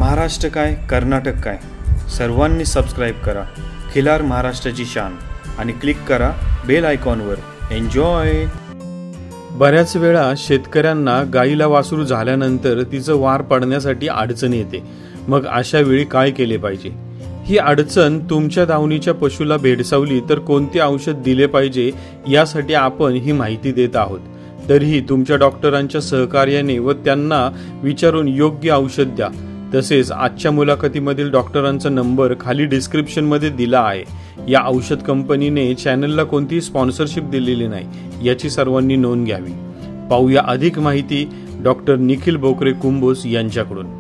महाराष्ट्र काय कर्नाटक काय सर्वांनी सबस्क्राईब करा खिलार महाराष्ट्राची शान आणि क्लिक करा बेल आयकॉनवर। एन्जॉय। बऱ्याच वेळा शेतकऱ्यांना गाईला वासरू झाल्यानंतर तिचं वार पडण्यासाठी अडचण येते। मग अशा वेळी काय केले पाहिजे? ही अडचण तुमच्या दावणीच्या पशुला भेडसावली तर कोणते औषध दिले पाहिजे यासाठी आपण ही माहिती देत आहोत। तरीही तुमच्या डॉक्टरांच्या सहकार्याने व त्यांना विचारून योग्य औषध द्या। तसेच आजच्या मुलाखतीमधील डॉक्टरांचा नंबर खाली डिस्क्रिप्शनमध्ये दिला आहे। या औषध कंपनीने चॅनलला कोणतीही स्पॉन्सरशिप दिलेली नाही याची सर्वांनी नोंद घ्यावी। पाहूया अधिक माहिती डॉक्टर निखिल बोकरे कुंभोज यांच्याकडून।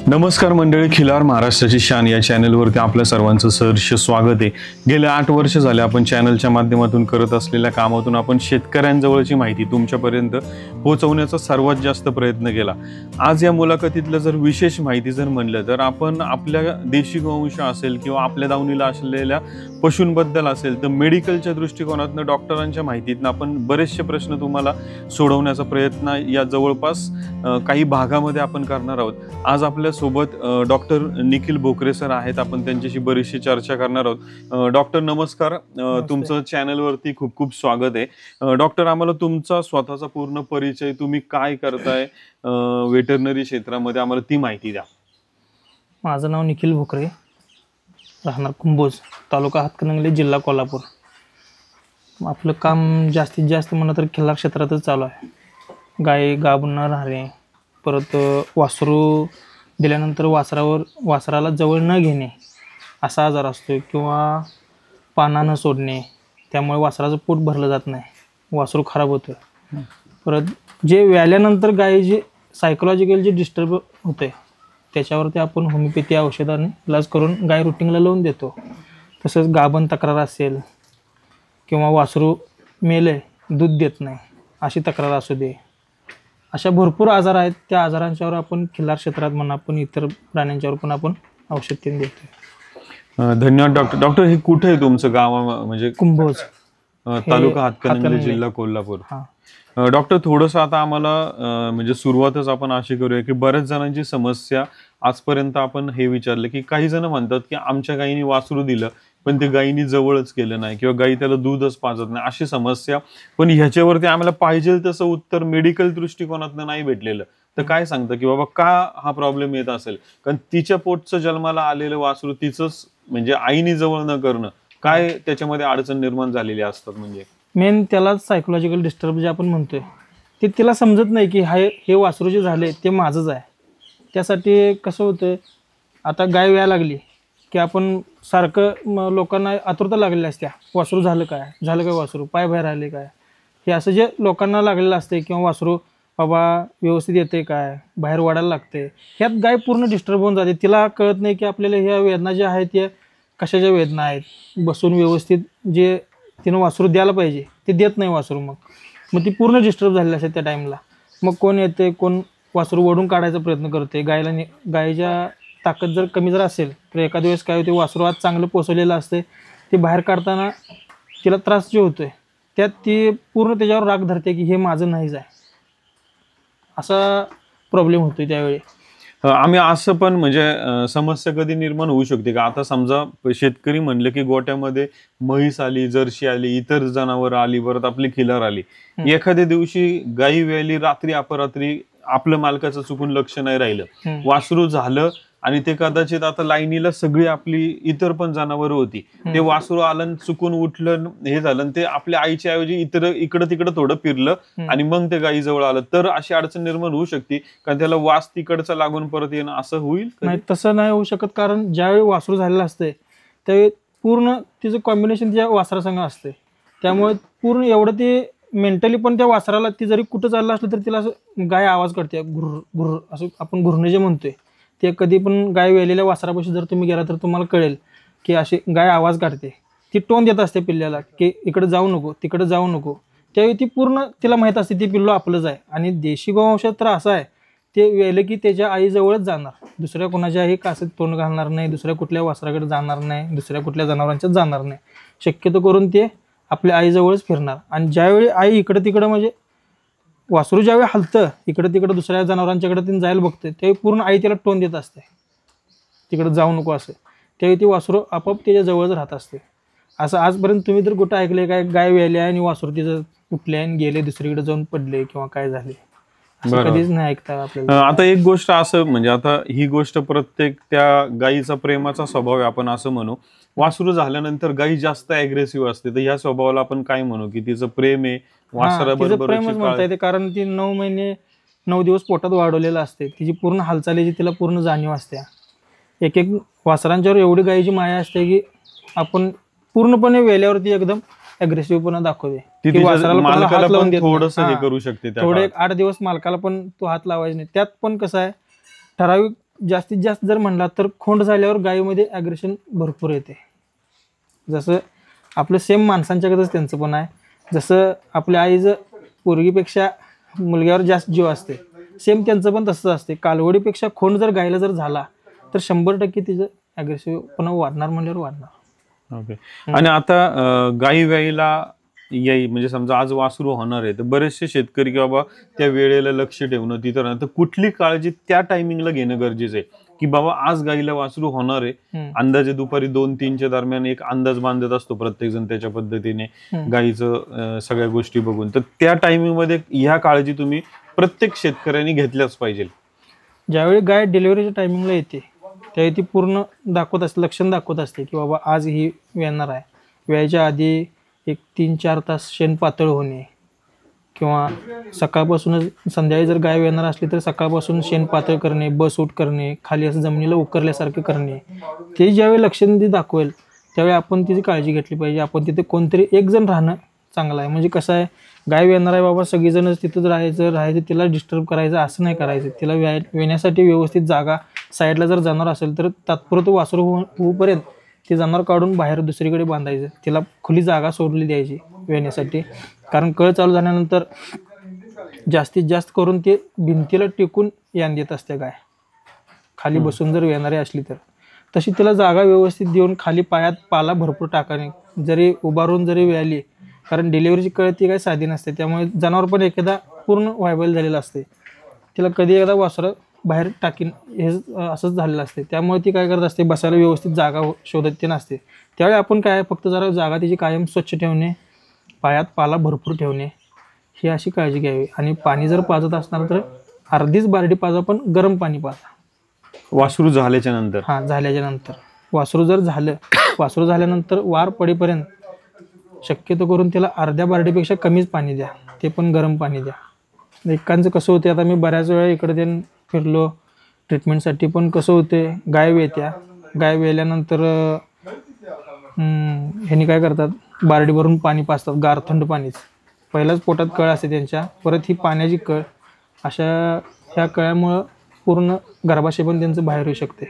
नमस्कार मंडळी, खिलार महाराष्ट्राची शान या चॅनलवरती आपल्या सर्वांचं सहर्ष स्वागत आहे। गेले 8 वर्ष झाले आपण चॅनलच्या माध्यमातून करत असलेल्या कामातून आपण शेतकऱ्यांजवळची माहिती तुमच्यापर्यंत पोहोचवण्याचा सर्वात जास्त प्रयत्न केला। आज या मुलाखतीतलं जर विशेष माहिती जर म्हणलं तर आपण आपल्या देशी गोवंश असेल किंवा आपल्या दावणीला असलेल्या पशूंबद्दल असेल तर मेडिकलच्या दृष्टिकोनातून डॉक्टरांच्या माहितीतून आपण बरेचसे प्रश्न तुम्हाला सोडवण्याचा प्रयत्न या जवळपास काही भागामध्ये आपण करणार आहोत। आज आपल्या सोबत डॉक्टर निखिल बोकरे सर आहेत, आपण त्यांच्याशी बरीचशी चर्चा करणार आहोत। डॉक्टर नमस्कार, तुमचं चॅनलवरती खूप खूप स्वागत आहे। डॉक्टर, आम्हाला तुमचा स्वतःचा पूर्ण परिचय, तुम्ही काय करताय वेटरनरी क्षेत्रामध्ये, आम्हाला ती माहिती द्या। माझं नाव निखिल बोकरे, राहणार कुंभोज, तालुका हातकणंगले, जिल्हा कोल्हापूर। आपलं काम जास्तीत जास्त म्हणलं तर खिल्लार क्षेत्रातच चालू आहे। गाय गाभण राहणे, परत वासरू दिल्यानंतर वासराला जवळ न घेणे असा आजार असतो, किंवा पाना न सोडणे, त्यामुळे वासराचं पोट भरलं जात नाही, वासरू खराब होतं। परत जे व्याल्यानंतर गाय जे सायकोलॉजिकल जे डिस्टर्ब होते त्याच्यावरती आपण होमिओपॅथी औषधाने इलाज करून गाय रुटीनला लावून देतो। तसंच गाभण तक्रार असेल किंवा वासरू मेले दूध देत नाही अशी तक्रार असू दे, अशा भरपूर आजार आहेत। त्या आजारांच्यावर आपण खिल्लार क्षेत्रात म्हणा, आपण इतर प्राण्यांच्यावर पण आपण औषध देतो। धन्यवाद डॉक्टर। डॉक्टर, हे कुठे आहे तुमचं गाव? म्हणजे कुंभोज, तालुका हातकणंगले, जिल्हा कोल्हापूर। डॉक्टर, थोडंसं आता आम्हाला म्हणजे सुरुवातच आपण अशी करूया की बऱ्याच जणांची समस्या आजपर्यंत आपण हे विचारलं की काही जण म्हणतात की आमच्या गायीने वासरू दिलं पण ते गायीनी जवळच केलं नाही किंवा गायी त्याला दूधच पाजत नाही, अशी समस्या। पण ह्याच्यावरती आम्हाला पाहिजे तसं उत्तर मेडिकल दृष्टिकोनातून नाही भेटलेलं। तर काय सांगतं की बाबा का हा प्रॉब्लेम येत असेल? कारण तिच्या पोटचं जन्माला आलेलं वासरू तिचंच म्हणजे आईनी जवळ न करणं, काय त्याच्यामध्ये अडचण निर्माण झालेली असतात? म्हणजे मेन त्याला सायकोलॉजिकल डिस्टर्ब जे आपण म्हणतोय ते तिला समजत नाही की हे वासरू जे झाले ते माझंच आहे। त्यासाठी कसं होतं, आता गाय व्यायला लागली की आपण सारखं लोकांना आतुरता लागलेली असते, वासरू झालं काय वासरू, पाय बाहेर आले काय, हे असं जे लोकांना लागलेलं असते, किंवा वासरू बाबा व्यवस्थित येते काय, बाहेर वाढायला लागते, ह्यात गाय पूर्ण डिस्टर्ब होऊन जाते। तिला कळत नाही की आपल्याला ह्या वेदना ज्या आहेत त्या कशाच्या वेदना आहेत, बसून व्यवस्थित जे तिनं वासरू द्यायला पाहिजे ते देत नाही वासरू, मग ती पूर्ण डिस्टर्ब झालेली असते त्या टाईमला। मग कोण येते, कोण वासरू ओढून काढायचा प्रयत्न करते, गायच्या ताकद जर कमी जर असेल तर एखाद्या वेळेस काय होते, वासरू आज चांगलं पोचवलेलं असते, ते बाहेर काढताना तिला त्रास जे होतोय त्यात ती पूर्ण त्याच्यावर राग धरते की हे माझं नाहीच आहे, असा प्रॉब्लेम होतोय त्यावेळी। आम्ही असं पण म्हणजे समस्या कधी निर्माण होऊ शकते का? आता समजा शेतकरी म्हणले की गोट्यामध्ये म्हैस आली, जर्सी आली, इतर जनावर आली, परत आपली खिलार आली, एखाद्या दिवशी गाई वेळली, रात्री अपरात्री आपलं मालकाचं चुकून लक्ष नाही राहिलं, वासरू झालं आणि ते कदाचित आता लाईनीला सगळी आपली इतर पण जनावर होती, ते वासरू आलं चुकून उठलं, हे झालं, ते आपल्या आईच्या ऐवजी इकडं तिकडं थोडं फिरलं आणि मग ते गाई जवळ आलं, तर अशी अडचण निर्माण होऊ शकते कारण त्याला वास तिकडचा लागून परत येणं असं होईल? नाही, तसं नाही होऊ शकत, कारण ज्यावेळी वासरू झालेलं असते त्यावेळी पूर्ण तिचं कॉम्बिनेशन त्या वासरासंग असते, त्यामुळे पूर्ण एवढं ते मेंटली पण त्या वासराला, ती जरी कुठं चाललं असलं तर तिला असं गाय आवाज काढते, घुर घुर असं आपण घुरणे जे म्हणतोय ते। कधी पण गाय वेलेल्या वासरापाशी जर तुम्ही गेला तर तुम्हाला कळेल की अशी गाय आवाज काढते, ती टोन देत असते पिल्ल्याला की इकडे जाऊ नको, तिकडे जाऊ नको, त्यावेळी ती पूर्ण तिला माहीत असते ती पिल्लू आपलंच आहे। आणि देशी गोवंशात तर असं आहे, ते वेले की त्याच्या आईजवळच जाणार, दुसऱ्या कोणाच्या आई कासत तोंड घालणार नाही, दुसऱ्या कुठल्या वासराकडे जाणार नाही, दुसऱ्या कुठल्या जनावरांच्यात जाणार नाही, शक्यतो करून ते आपल्या आईजवळच फिरणार। आणि ज्यावेळी आई इकडं तिकडं म्हणजे वासरू ज्यावेळी हलतं इकडं तिकडं दुसऱ्या जनावरांच्याकडे तीन जायला बघते त्यावेळी पूर्ण आई त्याला टोन देत असते तिकडं जाऊ नको असं. त्यावेळी ती वासरू आपोआप त्याच्या जवळच राहत असते. असं आजपर्यंत तुम्ही तर कुठं ऐकले काय गाय व्यायले आणि वासरू तिचं उठले आणि गेले दुसरीकडे जाऊन पडले किंवा काय झाले, असं कधीच नाही ऐकता आपल्याला. आता एक गोष्ट असं म्हणजे आता ही गोष्ट प्रत्येक त्या गायीचा प्रेमाचा स्वभाव आहे आपण असं म्हणू. वासरू झाल्यानंतर गायी जास्त अग्रेसिव्ह असते, तर ह्या स्वभावाला आपण काय म्हणू की तिचं प्रेम आहे वासराबरोबर? प्रेमच म्हणता येते, कारण ती 9 महिने 9 दिवस पोटात वाढवलेलं असते. तिची पूर्ण हालचालीची तिला पूर्ण जाणीव असते. एक एक वासरांच्यावर एवढी गायीची माया असते की आपण पूर्णपणे वेल्यावरती एकदम अग्रेसिव्हपणा दाखवते. मालकाला पण थोडंसं हे करू शकते, थोडे 8 दिवस मालकाला पण तो हात लावायचा नाही. त्यात पण कसं आहे ठराविक जास्तीत जास्त जर म्हणला तर खोंड झाल्यावर गायीमध्ये ॲग्रेशन भरपूर येते. जसं आपलं सेम माणसांच्याकडेच त्यांचं पण आहे. जसं आपल्या आईचं पोरगीपेक्षा मुलग्यावर जास्त जीव असते, सेम त्यांचं पण तसंच असते. कालवडीपेक्षा खोंड जर गायला जर झाला तर 100% तिचं ॲग्रेसिव्हपणा वाढणार म्हणल्यावर वाढणार. ओके. आणि आता गाई व्यायला याई म्हणजे समजा आज वासरू होणार आहे तर बरेचसे शेतकरी की बाबा त्या वेळेला लक्ष ठेवणं तिथं, तर कुठली काळजी त्या टायमिंगला घेणं गरजेचं आहे की बाबा आज गाईला वासरू होणार आहे, अंदाजे दुपारी 2-3च्या दरम्यान एक अंदाज बांधत असतो प्रत्येक जण त्याच्या पद्धतीने गाईचं सगळ्या गोष्टी बघून, तर त्या टायमिंग मध्ये ह्या काळजी तुम्ही प्रत्येक शेतकऱ्यांनी घेतल्याच पाहिजे. ज्यावेळी गाय डिलिव्हरीच्या टायमिंगला येते त्यावेळी ती पूर्ण दाखवत असते, लक्षण दाखवत असते की बाबा आज ही येणार आहे. व्यायच्या आधी एक 3-4 तास शेण पातळ होणे किंवा सकाळपासूनच संध्याकाळी जर गाय येणार असली तर सकाळपासून शेण पातळ करणे, बस उठ करणे, खाली असं जमिनीला उकरल्यासारखे करणे, ते ज्यावेळी लक्षण ती दाखवेल त्यावेळी आपण तिची काळजी घेतली पाहिजे. आपण तिथे कोणतरी एक जण राहणं चांगलं आहे. म्हणजे कसं आहे गाय येणार आहे बाबा सगळीजणच तिथंच राहायचं तिला डिस्टर्ब करायचं असं नाही करायचं. तिला येण्यासाठी व्यवस्थित जागा साईडला जर जाणार असेल तर तात्पुरतं वासरू होऊपर्यंत ते जनावर काढून बाहेर दुसरीकडे बांधायचं, तिला खुली जागा सोडली द्यायची वेण्यासाठी. कारण कळ चालू झाल्यानंतर जास्तीत जास्त करून ते भिंतीला टेकून यान देत असते गाय, खाली बसून जर येणारी असली तर. तशी तिला जागा व्यवस्थित देऊन खाली पायात पाला भरपूर टाकाने, जरी उभारून जरी वेळाली, कारण डिलिव्हरीची कळ ती काही साधी नसते, त्यामुळे जनावर पण एकदा पूर्ण व्हायबल झालेलं असते. तिला कधी एकदा वासरं बाहेर टाकीन हे असंच झालेलं असते. त्यामुळे ती काय करत असते बसायला व्यवस्थित जागा शोधत ते नसते. त्यावेळी आपण काय फक्त जरा जागा तिची कायम स्वच्छ ठेवणे, पायात पाला भरपूर ठेवणे ही अशी काळजी घ्यावी. आणि पाणी जर पाजत असणार तर अर्धीच बार्डी पाजा, पण गरम पाणी पाजा वासरू झाल्याच्या नंतर. झाल्याच्या नंतर वासरू झाल्यानंतर वार पडेपर्यंत शक्यतो करून त्याला अर्ध्या बार्डीपेक्षा कमीच पाणी द्या, ते पण गरम पाणी द्या. एकांचं कसं होते आता मी बऱ्याच वेळा इकडे ते फिरलो ट्रीटमेंटसाठी, पण कसं होते गाय वेल्यानंतर ह्यांनी काय करतात बार्डी भरून पाणी पाजतात, गार थंड पाणीच. पहिलाच पोटात कळ असते त्यांच्या, परत ही पाण्याची कळ, अशा ह्या कळ्यामुळं पूर्ण गर्भाशय पण त्यांचं बाहेर येऊ शकते.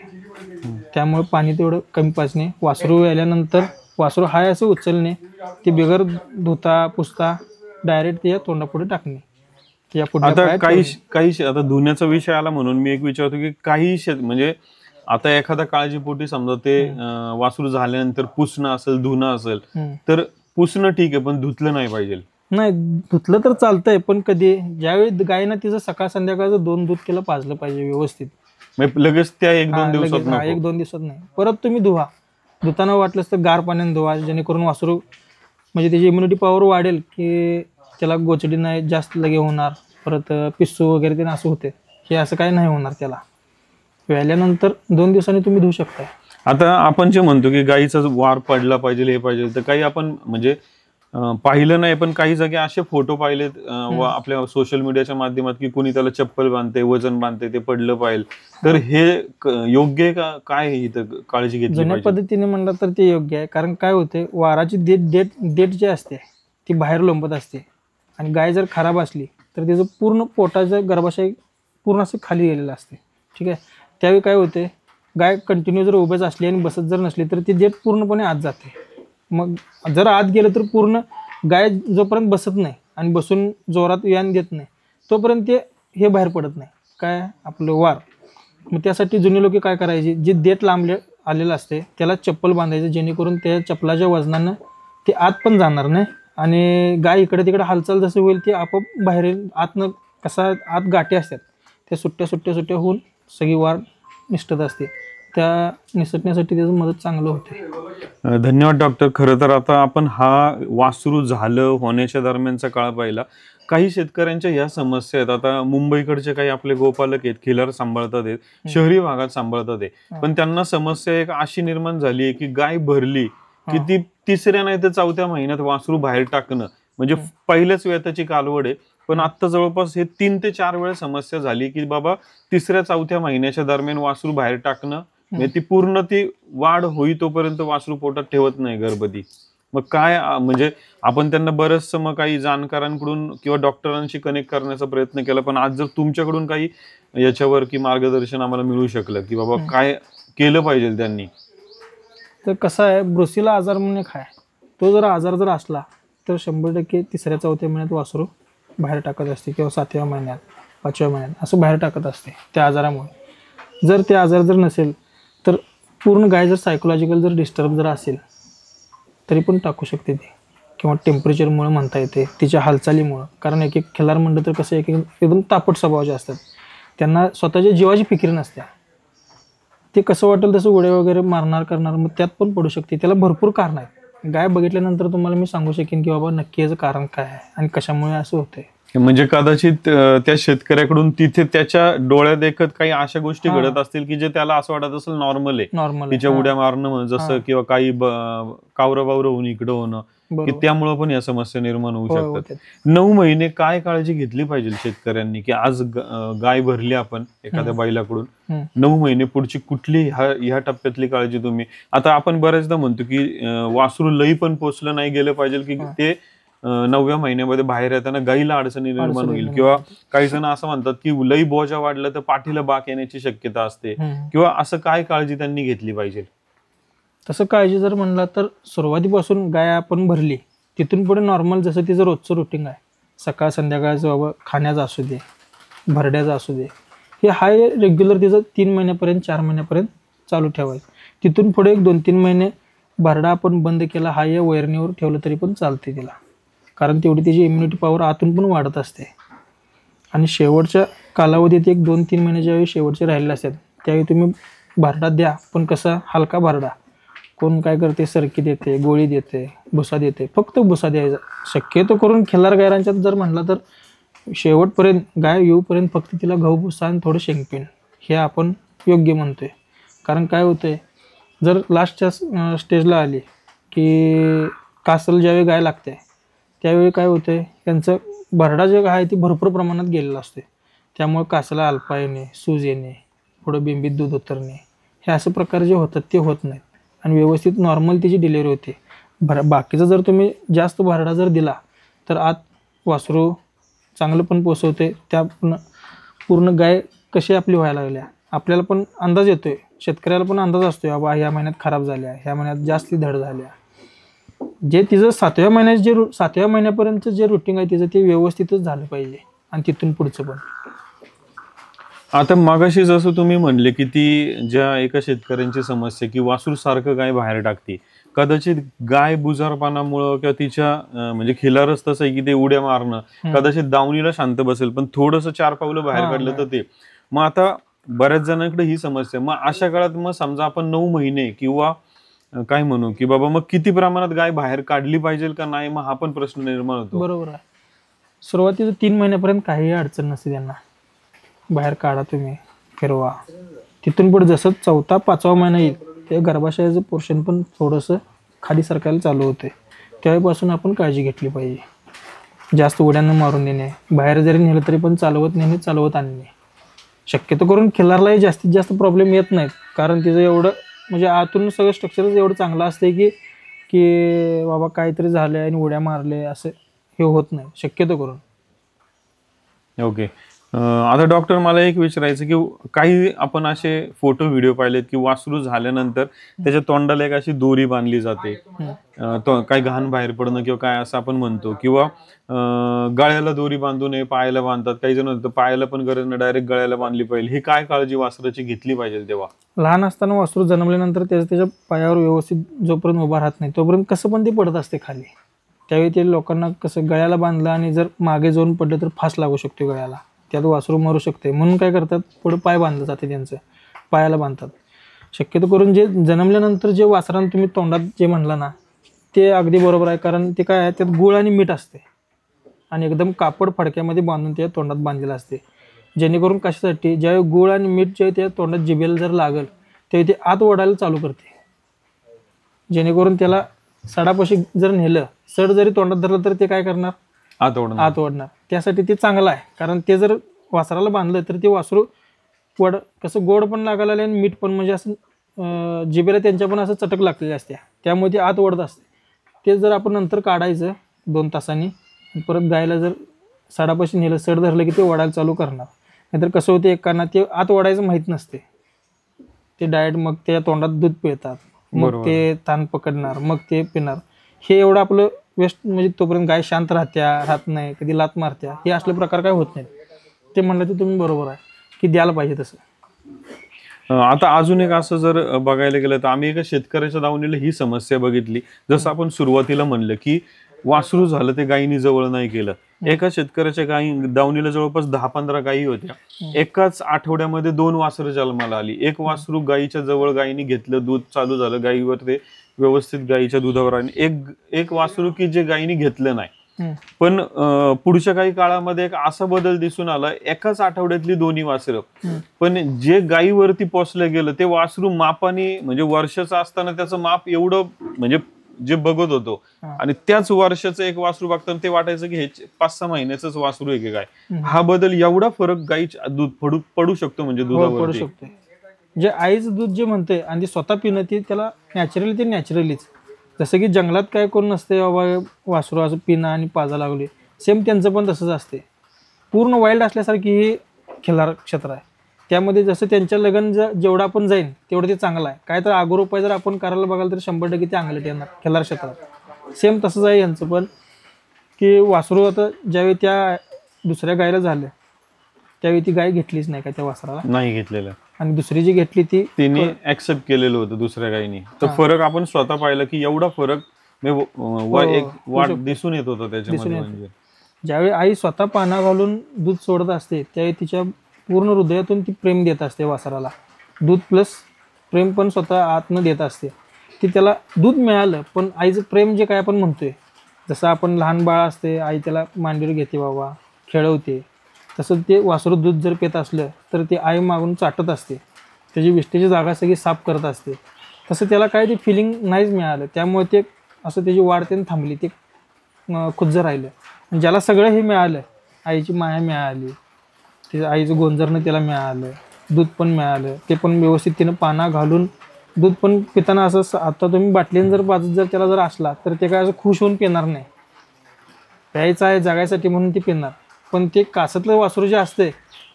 त्यामुळे पाणी तेवढं कमी पाजणे. वासरू वेल्यानंतर वासरू हाय असं उचलणे, ते बिगर धुता पुसता डायरेक्ट त्या तोंडापुढे टाकणे. आता काही आता धुण्याचा विषय आला म्हणून मी एक विचारतो की काही म्हणजे आता एखादा काळजीपोटी समजा ते वासरू झाल्यानंतर पुसणं असेल धुणं असेल तर पुसणं ठीक आहे पण धुतलं नाही पाहिजे. नाही धुतलं तर चालतंय, पण कधी ज्यावेळी गायनं तिचं सकाळ संध्याकाळचं 2 दूध केलं पाजलं पाहिजे व्यवस्थित. लगेच त्या 1-2 दिवसात 1-2 दिवसात नाही, परत तुम्ही धुवा. धुताना वाटलंच तर गार पाण्याने धुवा, जेणेकरून वासरू म्हणजे त्याची इम्युनिटी पॉवर वाढेल की त्याला गोचडी नाही जास्त लगे होणार, परत पिस्सू वगैरे ते असं होते. हे असं काही नाही होणार त्याला. वेल्यानंतर 2 दिवसांनी तुम्ही धुवू शकता. आता आपण जे म्हणतो की गाईचा वार पडला पाहिजे हे पाहिजे, तर काही आपण म्हणजे पाहिलं नाही पण काही जागी असे फोटो पाहिलेत आपल्या सोशल मीडियाच्या माध्यमात की कोणी त्याला चप्पल बांधते, वजन बांधते, ते पडलं पाहिजे. तर हे योग्य आहे का काय इथं काळजी घेतली जुन्या पद्धतीने म्हणलं तर ते योग्य आहे. कारण काय होते वाराची डेट जी असते ती बाहेर लोंबत असते आणि गाय जर खराब असली तर त्याचं पूर्ण पोटाचं गर्भाशय पूर्ण असं खाली गेलेलं असते. ठीक आहे, त्यावेळी काय होते गाय कंटिन्यू जर उभेच असली आणि बसत जर नसली तर ती डेट पूर्णपणे आत जाते. मग जर आत गेलं तर पूर्ण गाय जोपर्यंत बसत नाही आणि बसून जोरात यान देत नाही तोपर्यंत ते हे बाहेर पडत नाही काय आपलं वार. मग त्यासाठी जुने लोक काय करायचे, जे देठ लांबले आलेलं असते त्याला चप्पल बांधायचं, जेणेकरून त्या चप्पलाच्या वजनानं ते आत पण जाणार नाही आणि गाय इकडे तिकडे हालचाल जसं होईल ती आपोआप बाहेर आतनं कसा आत गाठी असतात त्या सुट्ट्या होऊन सगळी वाढ निसटत असते. त्या निसटण्यासाठी त्याची मदत चांगलं होते. धन्यवाद डॉक्टर. खरं तर आता आपण हा वासरू झालं होण्याच्या दरम्यानचा काळ पाहिला. काही शेतकऱ्यांच्या ह्या समस्या आहेत. आता मुंबईकडचे काही आपले गोपालक आहेत, खिलार सांभाळतात आहेत, शहरी भागात सांभाळतात आहे, पण त्यांना समस्या एक अशी निर्माण झाली आहे की गाय भरली की ती तिसऱ्या नाही तर चौथ्या महिन्यात वासरू बाहेर टाकणं म्हणजे पहिल्याच वेताची कालवड आहे. पण आता जवळपास हे 3 ते 4 वेळा समस्या झाली की बाबा तिसऱ्या चौथ्या महिन्याच्या दरम्यान वासरू बाहेर टाकणं म्हणजे ती पूर्ण ती वाढ होई तोपर्यंत वासरू पोटात ठेवत नाही गर्भवती. मग काय म्हणजे आपण त्यांना बरंचसं मग काही जाणकारांकडून किंवा डॉक्टरांशी कनेक्ट करण्याचा प्रयत्न केला, पण आज जर तुमच्याकडून काही याच्यावर की मार्गदर्शन आम्हाला मिळू शकलं की बाबा काय केलं पाहिजे त्यांनी. तर कसं आहे, ब्रुसीला आजार म्हणून एक आहे, तो जर आजार जर असला तर 100% तिसऱ्या चौथ्या महिन्यात वासरू बाहेर टाकत असते किंवा 7व्या महिन्यात 5व्या महिन्यात असं बाहेर टाकत असते त्या आजारामुळे. जर ते आजार जर नसेल तर पूर्ण गाय जर सायकोलॉजिकल जर डिस्टर्ब जर असेल तरी पण टाकू शकते ती, किंवा टेम्परेचरमुळे म्हणता येते, तिच्या हालचालीमुळं. कारण एक खिलार म्हणलं तर कसं एकदम तापट स्वभावाचे असतात, त्यांना स्वतःच्या जीवाची फिकीर नसते. ते कसं वाटेल तसं उड्या वगैरे मारणार करणार, मग त्यात पण पडू शकते. त्याला भरपूर कारण आहेत. गाय बघितल्यानंतर तुम्हाला मी सांगू शकेन की बाबा नक्की याचं कारण काय आहे आणि कशामुळे असं होतंय. म्हणजे कदाचित त्या शेतकऱ्याकडून तिथे त्याच्या डोळ्यात देखत काही अशा गोष्टी घडत असतील की जे त्याला असं वाटत असेल नॉर्मल आहे, तिच्या उड्या मारणं जसं किंवा काही कावरं बावरं होऊन इकडं होणं, की त्यामुळे पण या समस्या निर्माण होऊ शकतात. 9 महिने काय काळजी घेतली पाहिजे शेतकऱ्यांनी की आज गाय भरली आपण एखाद्या बैलाकडून, 9 महिने पुढची कुठली ह्या टप्प्यातली काळजी तुम्ही. आता आपण बऱ्याचदा म्हणतो की वासरू लई पण पोचलं नाही गेलं पाहिजे की ते 9व्या महिन्यामध्ये बाहेर येताना गाईला अडचणी निर्माण होईल, किंवा काही जण असं म्हणतात की लई बोजा वाढलं तर पाठीला बाक येण्याची शक्यता असते, किंवा असं काय काळजी त्यांनी घेतली पाहिजे. तसं काळजी जर म्हणला तर सुरुवातीपासून गाय आपण भरली तिथून पुढे नॉर्मल जसं तिचं रोजचं रुटीन आहे, सकाळ संध्याकाळचं बाबा खाण्याचं असू दे, भरड्याचं असू दे, हे हाय रेग्युलर तिचं 3 महिन्यापर्यंत 4 महिन्यापर्यंत चालू ठेवायचं. तिथून पुढे एक 2-3 महिने भरडा आपण बंद केला, हाय या वैरणीवर ठेवलं तरी पण चालते तिला, कारण तेवढी तिची इम्युनिटी पॉवर आतून पण वाढत असते. आणि शेवटच्या कालावधीत एक 2-3 महिने ज्यावेळी शेवटचे राहिलेले असतात त्यावेळी तुम्ही भरडा द्या, पण कसा हलका भरडा. कोण काय करते, सरकी देते, गोळी देते, भुसा देते, फक्त भुसा द्यायचा. शक्यतो करून खिल्लार गायरांच्यात जर म्हटलं तर शेवटपर्यंत गाय येऊपर्यंत फक्त तिला गहू भुसा आणि थोडं शेंगपेंड हे आपण योग्य म्हणतोय. कारण काय होतंय, जर लास्टच्या स्टेजला आली की कासल ज्यावेळी गाय लागते त्यावेळी काय होतंय, त्यांचं भरडा जे आहे ती भरपूर प्रमाणात गेलेला असते, त्यामुळे कासाला अल्पा येणे, सूज येणे, पुढं बिंबीत दूध उतरणे, हे असे प्रकार जे होतात ते होत नाहीत आणि व्यवस्थित नॉर्मल तिची डिलिव्हरी होते. बाकीचं जर तुम्ही जास्त भरडा जर दिला तर आत वासरू चांगलं पण पोचवते. त्या पूर्ण गाय कशी आपली व्हायला लागल्या आपल्याला पण अंदाज येतोय, शेतकऱ्याला पण अंदाज असतोय बाबा ह्या महिन्यात खराब झाल्या, ह्या महिन्यात जास्ती धड झाल्या. जे तिचं 7व्या महिन्यात 7व्या महिन्यापर्यंत जे रुटीन आहे तिचं ते व्यवस्थितच झालं पाहिजे आणि तिथून पुढचं पण. आता मगाशी जसं तुम्ही म्हणले की ती ज्या एका शेतकऱ्यांची समस्या की वासरू सारखं गाय बाहेर टाकते, कदाचित गाय बुजारपणामुळं किंवा तिच्या म्हणजे खिलारच तसं आहे की ते उड्या मारणं, कदाचित दावणीला शांत बसेल पण थोडंसं 4 पावलं बाहेर काढलं तर ते. मग आता बऱ्याच जणांकडे ही समस्या, मग अशा काळात मग समजा आपण 9 महिने किंवा काय म्हणू की बाबा मग किती प्रमाणात गाय बाहेर काढली पाहिजे का नाही, मग हा पण प्रश्न निर्माण होतो. बरोबर आहे. सुरुवातीचं 3 महिन्यापर्यंत काही अडचण नसते त्यांना, बाहेर काढा तुम्ही, फिरवा. तिथून पुढे जसं 4था-5वा महिना येईल ते गर्भाशयाचं पोर्शन पण थोडंसं खाली सरकायला चालू होते, त्यावेळीपासून आपण काळजी घेतली पाहिजे. जास्त उड्यानं मारून देणे, बाहेर जरी नेलं तरी पण चालवत नेणे, चालवत आणणे. शक्यतो करून खिल्लारलाही जास्तीत जास्त प्रॉब्लेम येत नाहीत, कारण तिचं एवढं म्हणजे आतून सगळं स्ट्रक्चरच एवढं चांगलं असते की बाबा काहीतरी झालं आणि उड्या मारले असं हे होत नाही शक्यतो करून. ओके. आता डॉक्टर मला एक विचारायचं की काही आपण असे फोटो व्हिडिओ पाहिलेत की वासरू झाल्यानंतर त्याच्या तोंडाला एक अशी दोरी बांधली जाते, काही घाण बाहेर पडणं किंवा काय असं आपण म्हणतो, किंवा गळ्याला दोरी बांधू नये, पायाला बांधतात. काही जण म्हणतात पायाला पण गरज नाही, डायरेक्ट गळ्याला बांधली पाहिजे. ही काय काळजी वासराची घेतली पाहिजे तेव्हा? लहान असताना वासरू जन्मल्यानंतर त्याच्या पायावर व्यवस्थित जोपर्यंत उभा राहत नाही तोपर्यंत कसं पण ते पडत असते खाली, त्यावेळी ते लोकांना कसं गळ्याला बांधलं आणि जर मागे जाऊन पडलं तर फास लागू शकतो गळ्याला, त्यात वासरू मरू शकते, म्हणून काय करतात पुढं पाय बांधलं जाते, त्यांचं पायाला बांधतात. शक्यतो करून जे जन्मल्यानंतर जे वासरानं तुम्ही तोंडात जे म्हणला ना ते अगदी बरोबर आहे, कारण ते काय आहे त्यात गूळ आणि मीठ असते आणि एकदम कापड फडक्यामध्ये बांधून ते तोंडात बांधलेलं असते, जेणेकरून कशासाठी ज्यावेळी गूळ आणि मीठ जे त्या तोंडात जिभेला जर लागल त्यावेळी ते आत ओढायला चालू करते, जेणेकरून त्याला सडापाशी जर नेलं, सड जरी तोंडात धरलं तर ते काय करणार, आत ओढणार. त्यासाठी ते चांगलं आहे, कारण ते जर वासराला बांधलं तर ते वासरू कसं गोड पण लागायला लागले आणि मीठ पण, म्हणजे असं जिभेला त्यांच्या पण असं चटक लागलेली असते, त्यामुळे ते आत ओढत असते. ते जर आपण नंतर काढायचं 2 तासांनी, परत गायला जर सडापाशी नेलं, सड धरलं की ते ओढायला चालू करणार. नाहीतर कसं होते एकांना ते आत ओढायचं माहीत नसते, ते डायरेक्ट मग त्या तोंडात दूध पिळतात, मग ते ताण पकडणार, मग ते पिणार. हे एवढं आपलं वेस्ट, म्हणजे तोपर्यंत गाय शांत राहत नाही, कधी लात मारत्या, हे असले प्रकार काय होत नाहीत. ते म्हणलं ते तुम्ही बरोबर आहे की द्यायला पाहिजे तसं. आता अजून एक असं जर बघायला गेलं तर आम्ही एका शेतकऱ्याच्या दावणीला ही समस्या बघितली, जसं आपण सुरुवातीला म्हणलं की वासरू झालं ते गायीनी जवळ नाही केलं. एका शेतकऱ्याच्या गायी दावणीला जवळपास 10-15 गायी होत्या, एकाच आठवड्यामध्ये 2 वासरं जन्माला आली. एक वासरू गायीच्या जवळ गायीनी घेतलं, दूध चालू झालं गायीवर, ते व्यवस्थित गायीच्या दुधावर, आणि एक वासरू की जे गायीनी घेतलं नाही. पण पुढच्या काही काळामध्ये एक असा बदल दिसून आला, एकाच आठवड्यातली 2 वासरं, पण जे गायीवरती पोचलं गेलं ते वासरू मापाने, म्हणजे वर्षाचं असताना त्याचं माप एवढं, म्हणजे जे बघत होतो, आणि त्याच वर्षाचं एक वासरू बघताना ते वाटायचं की हे 5-6 महिन्याच वासरू आहे की काय. हा बदल, एवढा फरक गायीच्या दूध पडू शकतो, म्हणजे दुधावर पडू शकतो. जे आईचं दूध जे म्हणते आणि ते स्वतः पिणं, ते त्याला नॅचरली, ते नॅचरलीच, जसं की जंगलात काय कोण नसते बाबा वासरू असं पिणं आणि पाजा लागले, सेम त्यांचं पण तसंच असते. पूर्ण वाईल्ड असल्यासारखी ही खिल्लार क्षेत्र आहे, त्यामध्ये जसं त्यांच्या लगन जेवढं आपण जाईन तेवढं ते चांगलं आहे. काय तर आगोरोपाय जर आपण करायला बघाल तर 100% ते अंगलट येणार खिल्लार क्षेत्रात. सेम तसंच आहे यांचं पण, की वासरू आता ज्यावेळी त्या दुसऱ्या गायला झालं त्यावेळी ती गाय घेतलीच नाही का त्या वासराला, नाही घेतलेलं, आणि दुसरी जी घेतली ती तिने ऍक्सेप्ट केलेलं होतं दुसऱ्या गायीने. तर फरक आपण स्वतः पाहिलं की एवढा फरक एक वाट दिसून येत होता त्याच्यामध्ये. म्हणजे ज्यावेळी आई स्वतः पाना घालून दूध सोडत असते त्यावेळी तिच्या पूर्ण हृदयातून ती प्रेम देत असते वासराला, दूध प्लस प्रेम पण स्वतः आतनं देत असते. ती त्याला दूध मिळालं, पण आईचं प्रेम जे काय आपण म्हणतोय, जसं आपण लहान बाळ असते, आई त्याला मांडीवर घेते बाबा, खेळवते, तसं ते वासरू दूध जर पित असलं तर ते आई मागून चाटत असते, त्याची विष्ठेची जागा सगळी साफ करत असते. तसं त्याला काय ते फिलिंग नाहीच मिळालं, त्यामुळे ते असं त्याची वाढ त्याने थांबली, ते खुज्जं राहिलं. ज्याला सगळं हे मिळालं, आईची माया मिळाली, ते आईचं गोंजरणं त्याला मिळालं, दूध पण मिळालं, ते पण व्यवस्थित तिनं पाना घालून दूध पण पिताना असं, आता तुम्ही बाटलीनं जर पाजत जर त्याला जर असला तर ते काय असं खुश होऊन पिणार नाही, प्यायचं आहे जगायसाठी म्हणून ते पिणार. पण ते कासातलं वासरू जे असते